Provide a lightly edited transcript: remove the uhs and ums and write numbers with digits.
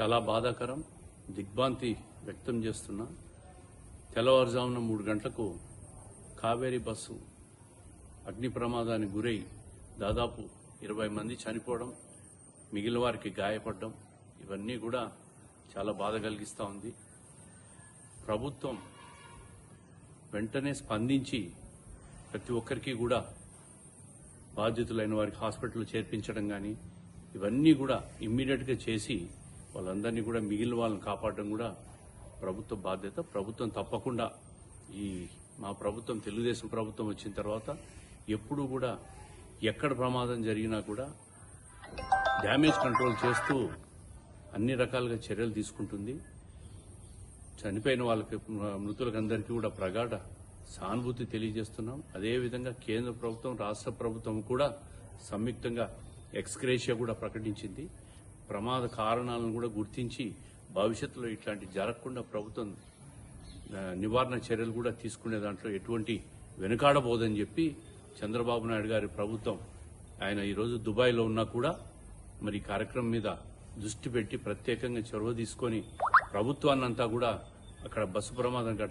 చాలా బాధాకరం, దిగ్భ్రాంతి వ్యక్తం చేస్తున్నా. తెల్లవారుజామున 3 గంటలకు కావేరీ బస్సు అగ్ని ప్రమాదానికి గురై దాదాపు 20 మంది చనిపోవడం, మిగిలిన వారికి గాయపడడం, ఇవన్నీ కూడా చాలా బాధ కలిగిస్తూ ఉంది. ప్రభుత్వం వెంటనే స్పందించి ప్రతి ఒక్కరికి కూడా బాధితులైన వారికి హాస్పిటల్ చేర్పించడం కానీ ఇవన్నీ కూడా ఇమ్మీడియట్గా చేసి వాళ్ళందరినీ కూడా మిగిలిన వాళ్ళని కాపాడడం కూడా ప్రభుత్వ బాధ్యత. ప్రభుత్వం తప్పకుండా మా ప్రభుత్వం తెలుగుదేశం ప్రభుత్వం వచ్చిన తర్వాత ఎప్పుడూ కూడా ఎక్కడ ప్రమాదం జరిగినా కూడా డ్యామేజ్ కంట్రోల్ చేస్తూ అన్ని రకాలుగా చర్యలు తీసుకుంటుంది. చనిపోయిన వాళ్ళకి మృతులకందరికీ కూడా ప్రగాఢ సానుభూతి తెలియజేస్తున్నాం. అదేవిధంగా కేంద్ర ప్రభుత్వం, రాష్ట్ర ప్రభుత్వం కూడా సంయుక్తంగా ఎక్స్గ్రేషియా కూడా ప్రకటించింది. ప్రమాద కారణాలను కూడా గుర్తించి భవిష్యత్తులో ఇట్లాంటి జరగకుండా ప్రభుత్వం నివారణ చర్యలు కూడా తీసుకునే దాంట్లో ఎటువంటి వెనుకాడబోదని చెప్పి చంద్రబాబు నాయుడు గారి ప్రభుత్వం ఆయన ఈరోజు దుబాయ్లో ఉన్నా కూడా మరి ఈ కార్యక్రమం మీద దృష్టి పెట్టి ప్రత్యేకంగా చొరవ తీసుకొని ప్రభుత్వాన్నంతా కూడా అక్కడ బస్సు ప్రమాదం ఘటన